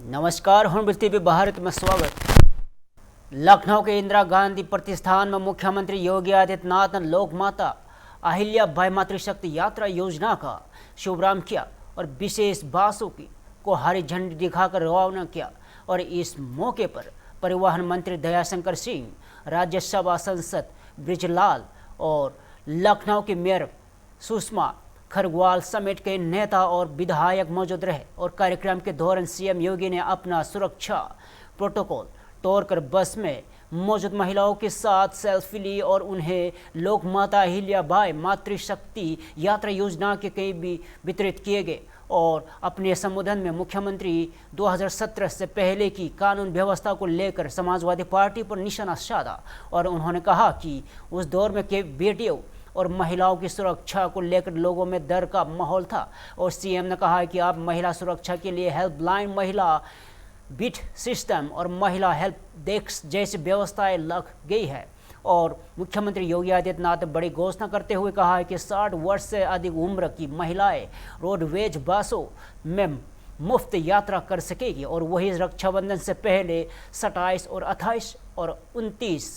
नमस्कार, हूँ टीवी भारत में स्वागत। लखनऊ के इंदिरा गांधी प्रतिष्ठान में मुख्यमंत्री योगी आदित्यनाथ ने लोक माता अहिल्याबाई मातृशक्ति यात्रा योजना का शुभारंभ किया और विशेष बासों को हरी झंडी दिखाकर रवाना किया। और इस मौके पर परिवहन मंत्री दयाशंकर सिंह, राज्यसभा सांसद ब्रिजलाल और लखनऊ की मेयर सुषमा खरगवाल समेत कई नेता और विधायक मौजूद रहे। और कार्यक्रम के दौरान सीएम योगी ने अपना सुरक्षा प्रोटोकॉल तोड़कर बस में मौजूद महिलाओं के साथ सेल्फी ली और उन्हें लोक माता अहिल्याबाई मातृशक्ति यात्रा योजना के कई भी वितरित किए गए। और अपने संबोधन में मुख्यमंत्री 2017 से पहले की कानून व्यवस्था को लेकर समाजवादी पार्टी पर निशाना साधा और उन्होंने कहा कि उस दौर में के बेटियों और महिलाओं की सुरक्षा को लेकर लोगों में डर का माहौल था। और सीएम ने कहा कि अब महिला सुरक्षा के लिए हेल्पलाइन, महिला बीट सिस्टम और महिला हेल्प डेस्क जैसी व्यवस्थाएं लग गई है। और मुख्यमंत्री योगी आदित्यनाथ ने बड़ी घोषणा करते हुए कहा है कि 60 वर्ष से अधिक उम्र की महिलाएं रोडवेज बसों में मुफ्त यात्रा कर सकेगी। और वही रक्षाबंधन से पहले 27 और 28 और 29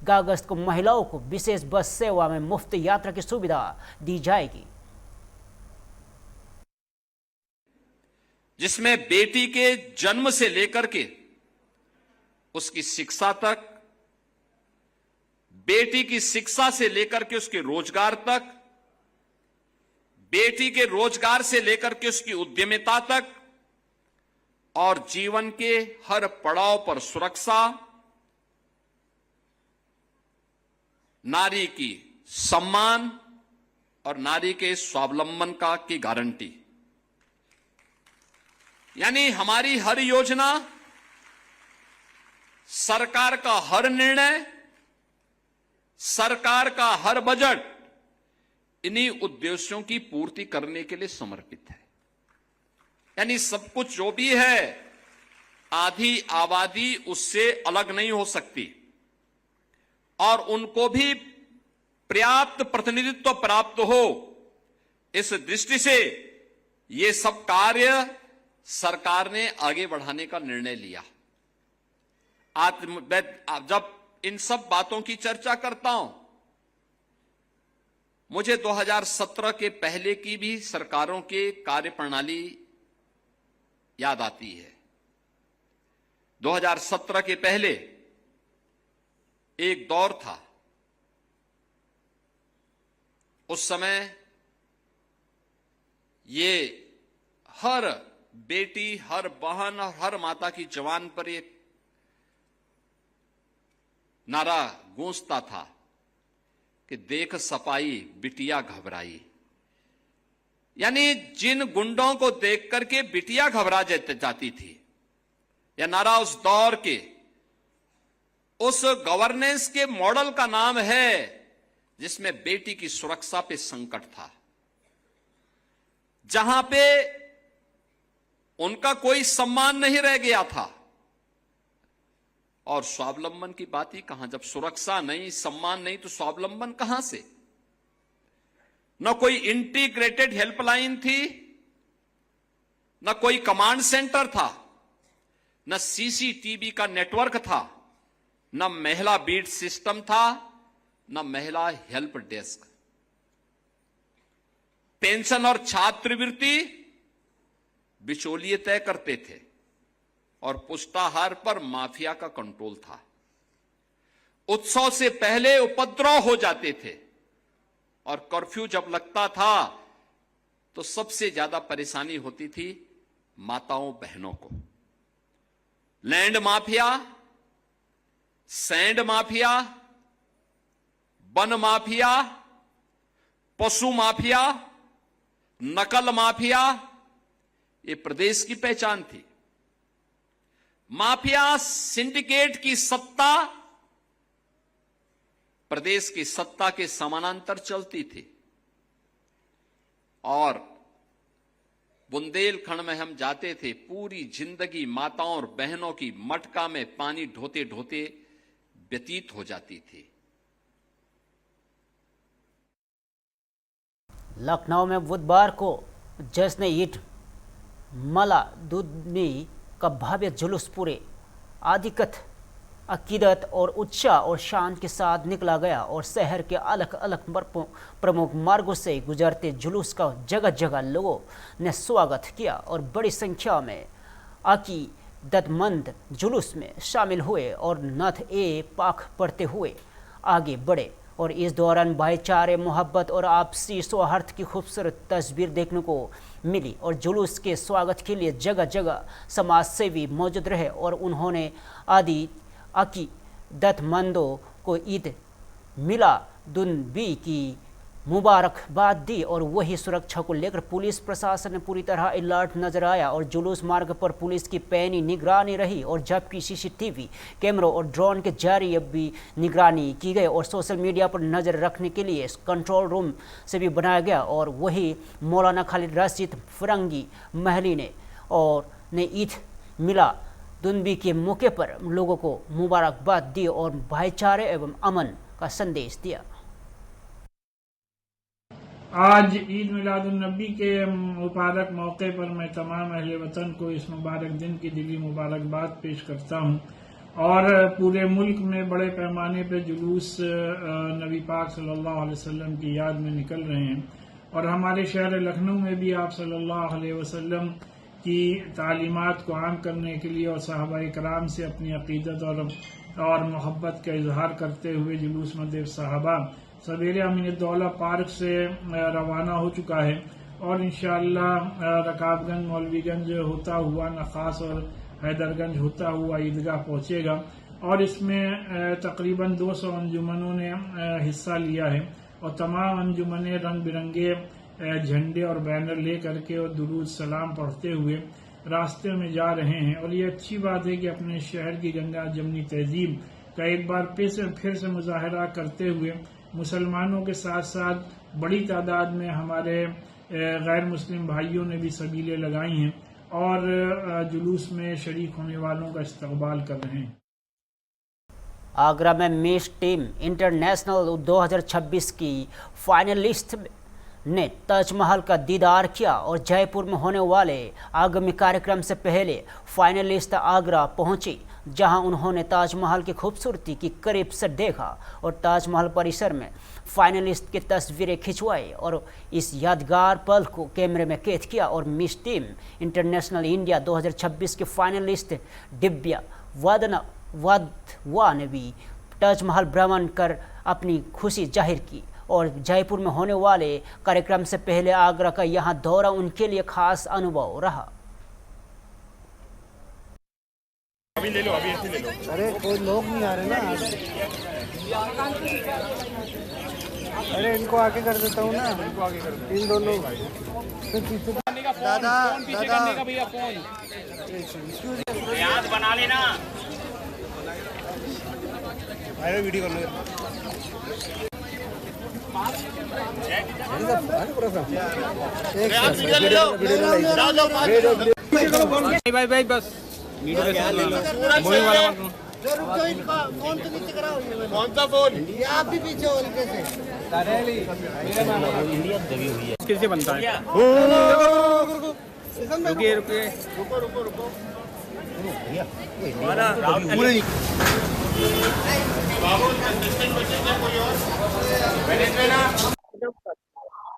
अगस्त को महिलाओं को विशेष बस सेवा में मुफ्त यात्रा की सुविधा दी जाएगी, जिसमें बेटी के जन्म से लेकर के उसकी शिक्षा तक, बेटी की शिक्षा से लेकर के उसके रोजगार तक, बेटी के रोजगार से लेकर के उसकी उद्यमिता तक और जीवन के हर पड़ाव पर सुरक्षा, नारी की सम्मान और नारी के स्वावलंबन का की गारंटी। यानी हमारी हर योजना, सरकार का हर निर्णय, सरकार का हर बजट इन्हीं उद्देश्यों की पूर्ति करने के लिए समर्पित है। यानी सब कुछ जो भी है, आधी आबादी उससे अलग नहीं हो सकती और उनको भी पर्याप्त प्रतिनिधित्व प्राप्त हो, इस दृष्टि से ये सब कार्य सरकार ने आगे बढ़ाने का निर्णय लिया। आज जब इन सब बातों की चर्चा करता हूं, मुझे 2017 के पहले की भी सरकारों के कार्यप्रणाली याद आती है। 2017 के पहले एक दौर था, उस समय ये हर बेटी, हर बहन और हर माता की जवान पर एक नारा गूंजता था कि देख सपाई बिटिया घबराई। यानी जिन गुंडों को देख करके बिटिया घबरा जाती थी, यह नारा उस दौर के, उस गवर्नेंस के मॉडल का नाम है जिसमें बेटी की सुरक्षा पे संकट था, जहां पे उनका कोई सम्मान नहीं रह गया था। और स्वावलंबन की बात ही कहां, जब सुरक्षा नहीं, सम्मान नहीं तो स्वावलंबन कहां से। न कोई इंटीग्रेटेड हेल्पलाइन थी, न कोई कमांड सेंटर था, न सीसीटीवी का नेटवर्क था, न महिला बीट सिस्टम था, न महिला हेल्प डेस्क। पेंशन और छात्रवृत्ति बिचौलिए तय करते थे और पुष्टाहार पर माफिया का कंट्रोल था। उत्सव से पहले उपद्रव हो जाते थे और कर्फ्यू जब लगता था तो सबसे ज्यादा परेशानी होती थी माताओं बहनों को। Land mafia, sand mafia, one mafia, पशु माफिया, नकल माफिया, ये प्रदेश की पहचान थी। माफिया सिंडिकेट की सत्ता प्रदेश की सत्ता के समानांतर चलती थी। और बुंदेलखंड में हम जाते थे, पूरी जिंदगी माताओं और बहनों की मटका में पानी ढोते ढोते व्यतीत हो जाती थी। लखनऊ में बुधवार को जश्न ईद मला दूधनी का भव्य जुलूस पूरे आधिकत अकीदत और उत्साह और शान के साथ निकला गया और शहर के अलग अलग प्रमुख मार्गों से गुजरते जुलूस का जगह जगह लोगों ने स्वागत किया और बड़ी संख्या में अकीदतमंद जुलूस में शामिल हुए और नात ए पाक पढ़ते हुए आगे बढ़े और इस दौरान भाईचारे, मोहब्बत और आपसी सौहार्द की खूबसूरत तस्वीर देखने को मिली और जुलूस के स्वागत के लिए जगह जगह समाज सेवी मौजूद रहे और उन्होंने आदि अकीदतमंदों को ईद मिलादुन्नबी की मुबारकबाद दी और वही सुरक्षा को लेकर पुलिस प्रशासन ने पूरी तरह अलर्ट नजर आया और जुलूस मार्ग पर पुलिस की पैनी निगरानी रही और जबकि सीसीटीवी कैमरों और ड्रोन के जरिए भी निगरानी की गई और सोशल मीडिया पर नज़र रखने के लिए कंट्रोल रूम से भी बनाया गया और वही मौलाना खालिद रशीद फरंगी महली ने ईद मिलादुन्नबी के मौके पर लोगों को मुबारकबाद दी और भाईचारे एवं अमन का संदेश दिया। आज ईद मिलादुन्नबी के मुबारक मौके पर मैं तमाम अहले वतन को इस मुबारक दिन की दिली मुबारकबाद पेश करता हूं और पूरे मुल्क में बड़े पैमाने पर जुलूस नबी पाक सल्लल्लाहु अलैहि वसल्लम की याद में निकल रहे हैं और हमारे शहर लखनऊ में भी आप सल्लल्लाहु अलैहि वसल्लम की तालीमात को आम करने के लिए और सहाबाए कराम से अपनी अकीदत और मोहब्बत का इजहार करते हुए जुलूस मदीर साहबा सवेरे अमीनुद्दौला पार्क से रवाना हो चुका है और इंशाअल्लाह रकाबगंज, मौलवीगंज होता हुआ नखास और हैदरगंज होता हुआ ईदगाह पहुंचेगा और इसमें तकरीबन 200 अंजुमनों ने हिस्सा लिया है और तमाम अंजुमनें रंग बिरंगे झंडे और बैनर ले करके और दुरूद सलाम पढ़ते हुए रास्ते में जा रहे हैं और ये अच्छी बात है कि अपने शहर की गंगा जमनी तहजीब का एक बार फिर से मुजाहरा करते हुए मुसलमानों के साथ साथ बड़ी तादाद में हमारे गैर मुस्लिम भाइयों ने भी सबीलें लगाई हैं और जुलूस में शरीक होने वालों का इस्तकबाल कर रहे हैं। आगरा में मिस टीम इंटरनेशनल 2026 की फाइनलिस्ट ने ताजमहल का दीदार किया और जयपुर में होने वाले आगामी कार्यक्रम से पहले फाइनलिस्ट आगरा पहुंची जहां उन्होंने ताजमहल की खूबसूरती की करीब से देखा और ताजमहल परिसर में फाइनलिस्ट की तस्वीरें खिंचवाई और इस यादगार पल को कैमरे में कैद किया और मिस टीम इंटरनेशनल इंडिया 2026 के फाइनलिस्ट दिव्या वाधवा ने भी ताजमहल भ्रमण कर अपनी खुशी जाहिर की और जयपुर में होने वाले कार्यक्रम से पहले आगरा का यहां दौरा उनके लिए खास अनुभव रहा। अभी ले लो, अभी ऐसे ले लो। अरे कोई लोग नहीं आ रहे ना। अरे इनको आगे कर देता हूँ ना, इनको आगे कर दो। इन दोनों दादा करने का भैया फोन याद बना लेना। अरे वीडियो कर लो। भाई बस फोन तो नीचे कराओ। कौन सा फोन? ये आप भी पीछे हो कैसे? कैसे बनता है? रुकिए रुको।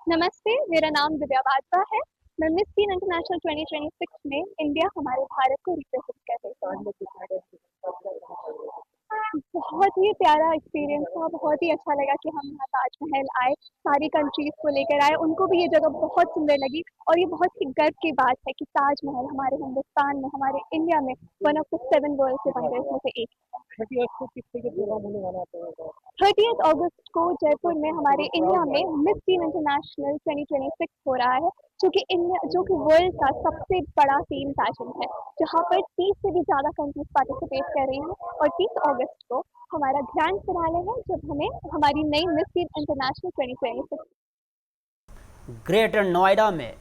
नमस्ते, मेरा नाम दिव्या वाधवा है। मैं मिस टीन इंटरनेशनल 2026 में इंडिया हमारे भारत को रिप्रेजेंट कर रही हूँ। बहुत ही प्यारा एक्सपीरियंस था, बहुत ही अच्छा लगा कि हम यहाँ ताजमहल आए, सारी कंट्रीज को लेकर आए, उनको भी ये जगह बहुत सुंदर लगी और ये बहुत ही गर्व की बात है कि ताजमहल हमारे हिंदुस्तान में, हमारे इंडिया में वन ऑफ द 7 वर्ल्ड के वंडर्स में से एक। 30 अगस्त को जयपुर में हमारे इंडिया में मिस टीन इंटरनेशनल 2026 हो रहा है, जो कि वर्ल्ड का सबसे बड़ा टीम पैजेंट है, जहाँ पर 30 से भी ज़्यादा कंट्रीज पार्टिसिपेट कर रही हैं और 30 अगस्त को हमारा ग्रैंड फिनाले है जब हमें हमारी नई miss tin international 2026। Greater Noida में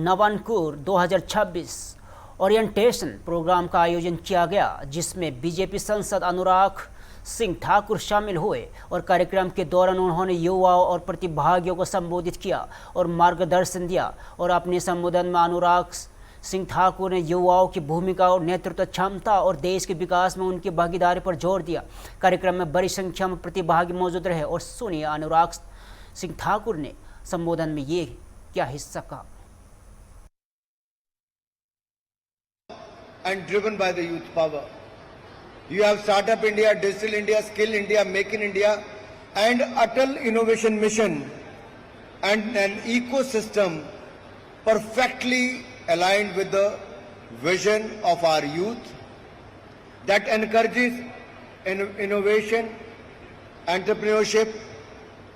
नवानकुर 2026 ओरिएंटेशन प्रोग्राम का आयोजन किया गया जिसमें बीजेपी सांसद अनुराग सिंह ठाकुर शामिल हुए और कार्यक्रम के दौरान उन्होंने युवाओं और प्रतिभागियों को संबोधित किया और मार्गदर्शन दिया और अपने संबोधन में अनुराग सिंह ठाकुर ने युवाओं की भूमिका और नेतृत्व क्षमता और देश के विकास में उनकी भागीदारी पर जोर दिया। कार्यक्रम में बड़ी संख्या में प्रतिभागी मौजूद रहे और सुनिए अनुराग सिंह ठाकुर ने संबोधन में ये क्या हिस्सा कहा। And driven by the youth power. You have Startup India, Digital India, Skill India, Make in India, and Atal Innovation Mission, and an ecosystem perfectly aligned with the vision of our youth that encourages innovation, entrepreneurship,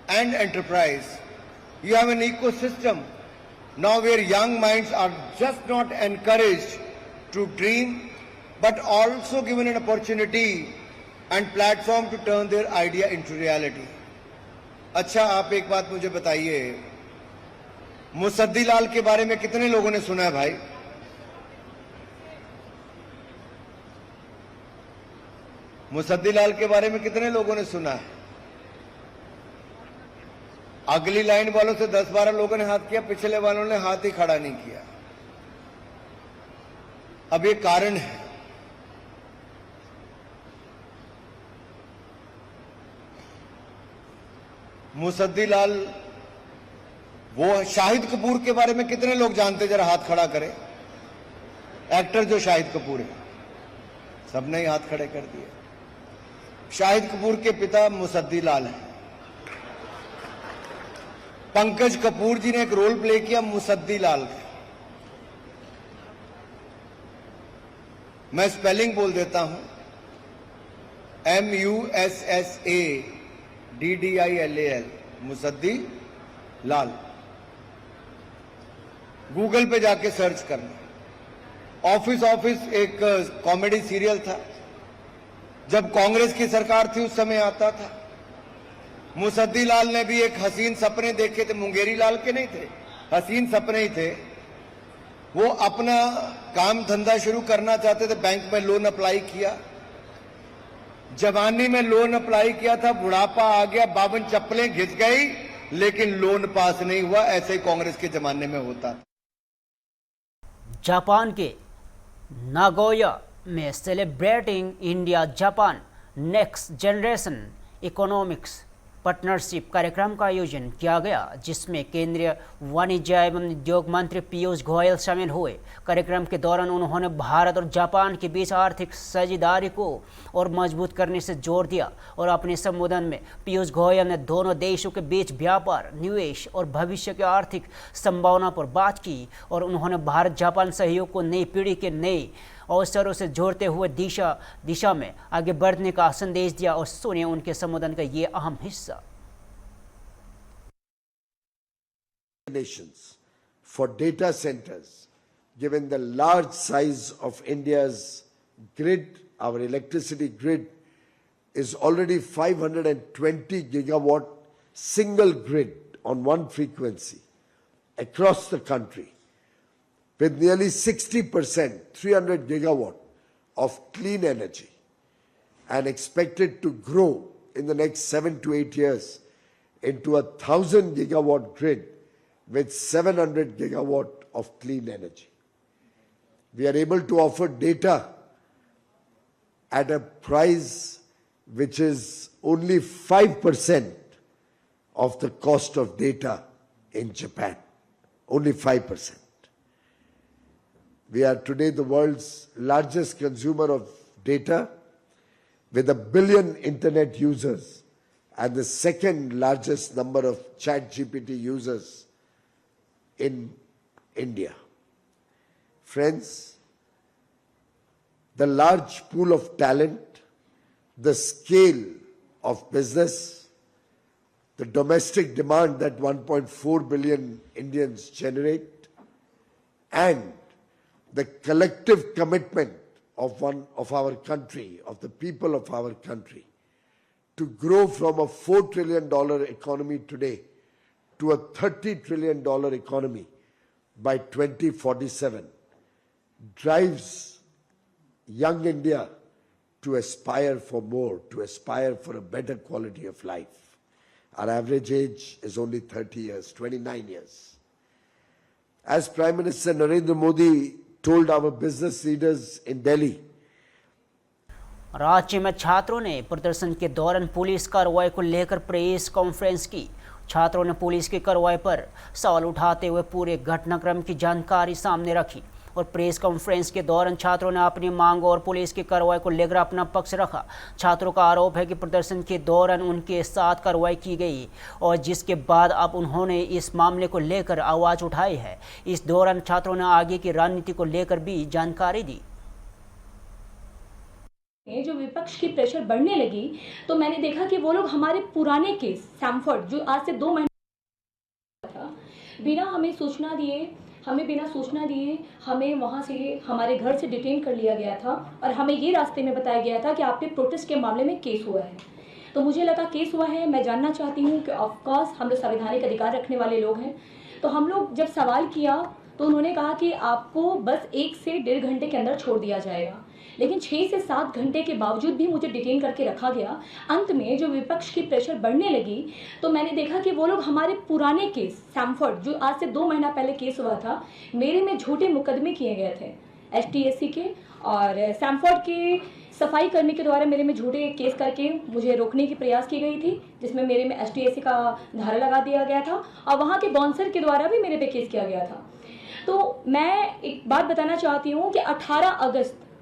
and enterprise. You have an ecosystem now where young minds are just not encouraged to dream, but also given an opportunity and platform to turn their idea into reality. अच्छा, आप एक बात मुझे बताइए, मुसद्दी लाल के बारे में कितने लोगों ने सुना है भाई? मुसद्दी लाल के बारे में कितने लोगों ने सुना है? अगली लाइन वालों से 10-12 लोगों ने हाथ किया, पिछले वालों ने हाथ ही खड़ा नहीं किया। अब ये कारण है, मुसद्दी लाल, वो शाहिद कपूर के बारे में कितने लोग जानते? जरा हाथ खड़ा करें। एक्टर जो शाहिद कपूर है, सबने ही हाथ खड़े कर दिए। शाहिद कपूर के पिता मुसद्दी लाल हैं। पंकज कपूर जी ने एक रोल प्ले किया मुसद्दी लाल का। मैं स्पेलिंग बोल देता हूं, MUSSADDILAL, मुसद्दी लाल। गूगल पे जाके सर्च करना। ऑफिस एक कॉमेडी सीरियल था, जब कांग्रेस की सरकार थी उस समय आता था। मुसद्दी लाल ने भी एक हसीन सपने देखे थे, मुंगेरी लाल के नहीं थे, हसीन सपने ही थे। वो अपना काम धंधा शुरू करना चाहते थे, बैंक में लोन अप्लाई किया। जवानी में लोन अप्लाई किया था, बुढ़ापा आ गया, 52 चप्पलें घिस गई, लेकिन लोन पास नहीं हुआ। ऐसे ही कांग्रेस के जमाने में होता था। जापान के नागोया में celebrating India Japan next generation economics partnership कार्यक्रम का आयोजन किया गया, जिसमें केंद्रीय वाणिज्य एवं उद्योग मंत्री पीयूष गोयल शामिल हुए। कार्यक्रम के दौरान उन्होंने भारत और जापान के बीच आर्थिक साझेदारी को और मजबूत करने से जोर दिया और अपने संबोधन में पीयूष गोयल ने दोनों देशों के बीच व्यापार, निवेश और भविष्य की आर्थिक संभावना पर बात की और उन्होंने भारत जापान सहयोग को नई पीढ़ी के नए अवसरों से जोड़ते हुए दिशा में आगे बढ़ने का संदेश दिया। और सुनिए उनके संबोधन का ये अहम हिस्सा। For data centers, given the large size of India's grid, our electricity grid is already 520 gigawatt single grid on one frequency across the country, with nearly 60%, 300 gigawatt of clean energy, and expected to grow in the next 7 to 8 years into 1,000 gigawatt grid with 700 gigawatt of clean energy. We are able to offer data at a price which is only 5% of the cost of data in Japan, only 5%. We are today the world's largest consumer of data, with 1 billion internet users and the second largest number of ChatGPT users in India. Friends, the large pool of talent, the scale of business, the domestic demand that 1.4 billion Indians generate, and the collective commitment of our country, of the people of our country, to grow from a $4 trillion economy today to a $30 trillion economy by 2047 drives young India to aspire for more, to aspire for a better quality of life. Our average age is only 30 years, 29 years. As Prime Minister Narendra Modi told our business leaders in Delhi. राज्य में छात्रों ने प्रदर्शन के दौरान police कार्रवाई को लेकर प्रेस कॉन्फ्रेंस की। छात्रों ने पुलिस की कार्रवाई पर सवाल उठाते हुए पूरे घटनाक्रम की जानकारी सामने रखी और प्रेस कॉन्फ्रेंस के दौरान छात्रों ने अपनी मांग और पुलिस की कार्रवाई को लेकर अपना पक्ष रखा। छात्रों का आरोप है कि प्रदर्शन के दौरान उनके साथ कार्रवाई की गई और जिसके बाद अब उन्होंने इस मामले को लेकर आवाज़ उठाई है। इस दौरान छात्रों ने आगे की रणनीति को लेकर भी जानकारी दी। जो विपक्ष की प्रेशर बढ़ने लगी तो मैंने देखा कि वो लोग हमारे पुराने केस सैमफर्ड जो आज से 2 महीने था, बिना सूचना दिए हमें वहाँ से हमारे घर से डिटेन कर लिया गया था और हमें ये रास्ते में बताया गया था कि आपके प्रोटेस्ट के मामले में केस हुआ है। तो मुझे लगा केस हुआ है, मैं जानना चाहती हूँ कि ऑफकोर्स हम लोग संवैधानिक अधिकार रखने वाले लोग हैं। तो हम लोग जब सवाल किया तो उन्होंने कहा कि आपको बस 1 से 1.5 घंटे के अंदर छोड़ दिया जाएगा, लेकिन 6 से 7 घंटे के बावजूद भी मुझे डिटेन करके रखा गया। अंत में जो विपक्ष की प्रेशर बढ़ने लगी तो मैंने देखा कि वो लोग हमारे पुराने केस सैमफर्ड जो आज से 2 महीना पहले केस हुआ था, मेरे में झूठे मुकदमे किए गए थे STSC के और सैमफर्ड के सफाई कर्मी के द्वारा मेरे में झूठे केस करके मुझे रोकने की प्रयास की गई थी, जिसमें मेरे में STSC का धारा लगा दिया गया था और वहाँ के बाउंसर के द्वारा भी मेरे पे केस किया गया था। तो मैं एक बात बताना चाहती हूँ कि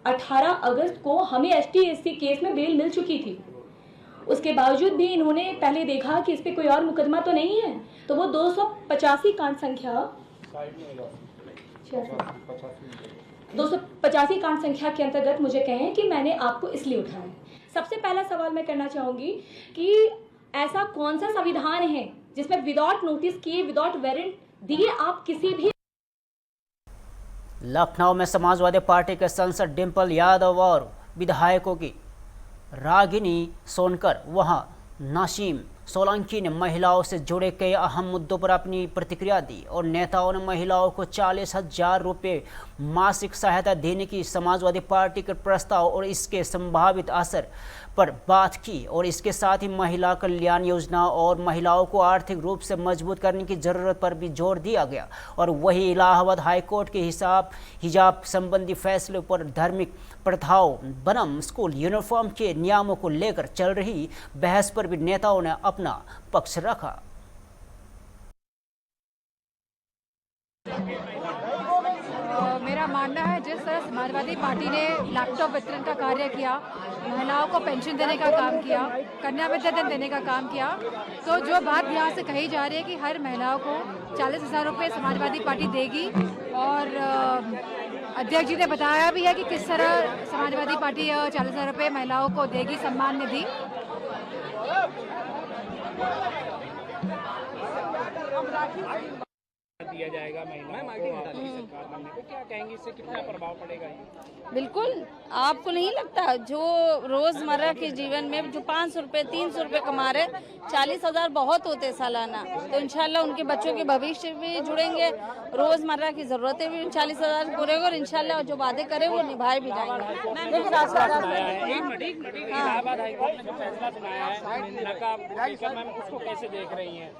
18 अगस्त को हमें STSC केस में बेल मिल चुकी थी। उसके बावजूद भी इन्होंने पहले देखा कि इस पे कोई और मुकदमा तो नहीं है, तो वो 285 कांड संख्या के अंतर्गत मुझे कहें कि मैंने आपको इसलिए उठाया। सबसे पहला सवाल मैं करना चाहूँगी कि ऐसा कौन सा संविधान है जिसमें विदाउट नोटिस किए, विदाउट वारंट दिए आप किसी भी। लखनऊ में समाजवादी पार्टी के सांसद डिम्पल यादव और विधायकों की रागिनी सोनकर वहां नासिम सोलंकी ने महिलाओं से जुड़े कई अहम मुद्दों पर अपनी प्रतिक्रिया दी और नेताओं ने महिलाओं को 40,000 रुपये मासिक सहायता देने की समाजवादी पार्टी के प्रस्ताव और इसके संभावित असर पर बात की और इसके साथ ही महिला कल्याण योजना और महिलाओं को आर्थिक रूप से मजबूत करने की जरूरत पर भी जोर दिया गया। और वही इलाहाबाद हाईकोर्ट के हिजाब संबंधी फैसले पर धार्मिक प्रथाओं बनम स्कूल यूनिफॉर्म के नियमों को लेकर चल रही बहस पर भी नेताओं ने अपना पक्ष रखा। मेरा मानना है जिस तरह समाजवादी पार्टी ने लैपटॉप वितरण का कार्य किया, महिलाओं को पेंशन देने का काम किया, कन्या विद्याधन देने का काम किया, तो जो बात यहाँ से कही जा रही है कि हर महिलाओं को 40,000 रुपये समाजवादी पार्टी देगी और अध्यक्ष जी ने बताया भी है कि किस तरह समाजवादी पार्टी 40,000 रुपये महिलाओं को देगी सम्मान निधि। दिया जाएगा महिलाओं को आपकी सरकार बनने पे, क्या कहेंगे इससे कितना प्रभाव पड़ेगा? बिल्कुल, आपको नहीं लगता जो रोजमर्रा के जीवन में जो 500 रुपए 300 रुपए कमा रहे, 40,000 बहुत होते सालाना, तो इंशाल्लाह उनके बच्चों के भविष्य भी जुड़ेंगे, रोजमर्रा की जरूरतें भी 40,000 पूरे और इंशाल्लाह जो वादे करे वो निभाए भी जाएंगे। इलाहाबाद हाईकोर्ट ने जो फैसला सुनाया है मैम, उसको कैसे देख रही हैं?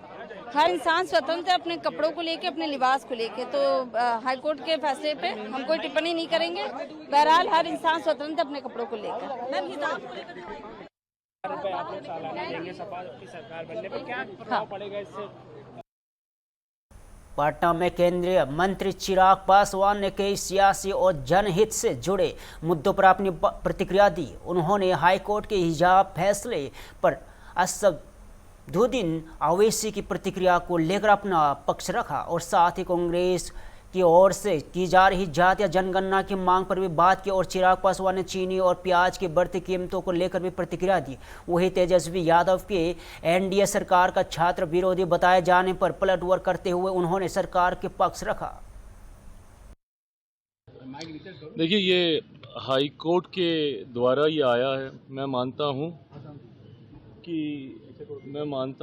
हर इंसान स्वतंत्र है अपने कपड़ों को लेके, अपने लिबास को लेके, तो हाईकोर्ट के फैसले पे हम कोई टिप्पणी नहीं करेंगे। बहरहाल हर इंसान स्वतंत्र अपने कपड़ों को लेकर। आप लोग सालाना देंगे सपा की सरकार बनने पर, क्या प्रभाव पड़ेगा इससे? पटना में केंद्रीय मंत्री चिराग पासवान ने कई सियासी और जनहित से जुड़े मुद्दों पर अपनी प्रतिक्रिया दी। उन्होंने हाईकोर्ट के हिजाब फैसले पर असदुद्दीन ओवैसी की प्रतिक्रिया को लेकर अपना पक्ष रखा और साथ ही कांग्रेस की ओर से की जा रही जातीय जनगणना की मांग पर भी बात की और चिराग पासवान ने चीनी और प्याज की बढ़ती कीमतों को लेकर भी प्रतिक्रिया दी। वही तेजस्वी यादव के एनडीए सरकार का छात्र विरोधी बताए जाने पर पलटवार करते हुए उन्होंने सरकार के पक्ष रखा। देखिए, ये हाई कोर्ट के द्वारा ये आया है। मैं मानता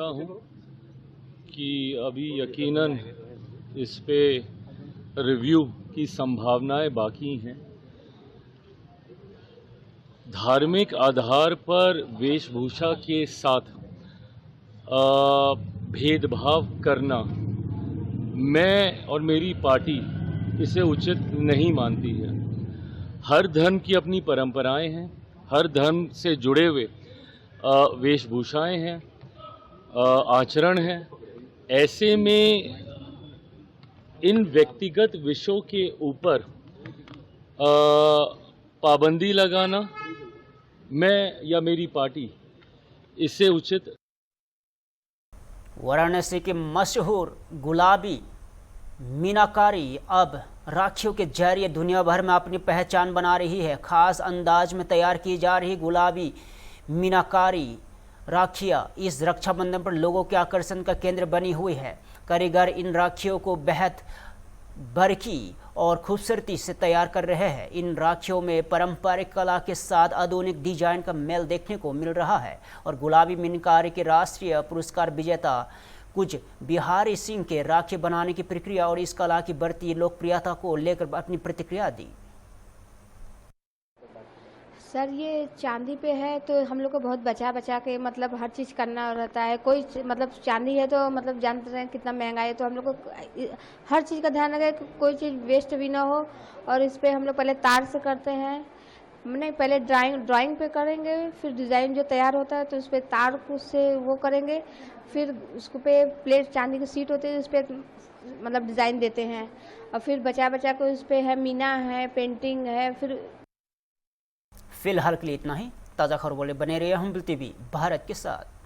हूँ कि अभी यकीनन इस पे रिव्यू की संभावनाएं बाकी हैं। धार्मिक आधार पर वेशभूषा के साथ भेदभाव करना मैं और मेरी पार्टी इसे उचित नहीं मानती है। हर धर्म की अपनी परंपराएं हैं, हर धर्म से जुड़े हुए वेशभूषाएं हैं, आचरण हैं। ऐसे में इन व्यक्तिगत विषयों के ऊपर पाबंदी लगाना मैं या मेरी पार्टी इससे उचित। वाराणसी की मशहूर गुलाबी मीनाकारी अब राखियों के जरिए दुनिया भर में अपनी पहचान बना रही है। खास अंदाज में तैयार की जा रही गुलाबी मीनाकारी राखियाँ इस रक्षाबंधन पर लोगों के आकर्षण का केंद्र बनी हुई है। कारीगर इन राखियों को बेहद बारीकी और खूबसूरती से तैयार कर रहे हैं। इन राखियों में पारंपरिक कला के साथ आधुनिक डिजाइन का मेल देखने को मिल रहा है और गुलाबी मीनाकारी के राष्ट्रीय पुरस्कार विजेता कुछ बिहारी सिंह के राखी बनाने की प्रक्रिया और इस कला की बढ़ती लोकप्रियता को लेकर अपनी प्रतिक्रिया दी। सर ये चांदी पे है तो हम लोग को बहुत बचा बचा के मतलब हर चीज़ करना रहता है। कोई मतलब चांदी है तो मतलब जानते हैं कितना महंगा है, तो हम लोग को हर चीज़ का ध्यान रखें कि कोई चीज़ वेस्ट भी ना हो। और इस पे हम लोग पहले तार से करते हैं, नहीं पहले ड्राइंग पे करेंगे, फिर डिज़ाइन जो तैयार होता है तो उस पर तार से वो करेंगे, फिर उसको पे प्लेट चांदी की सीट होती है उस पर मतलब डिज़ाइन देते हैं और फिर बचा बचा के उस पर है मीना है, पेंटिंग है। फिलहाल के लिए इतना ही। ताज़ा खबरों बने रहिए हम टीवी भारत के साथ।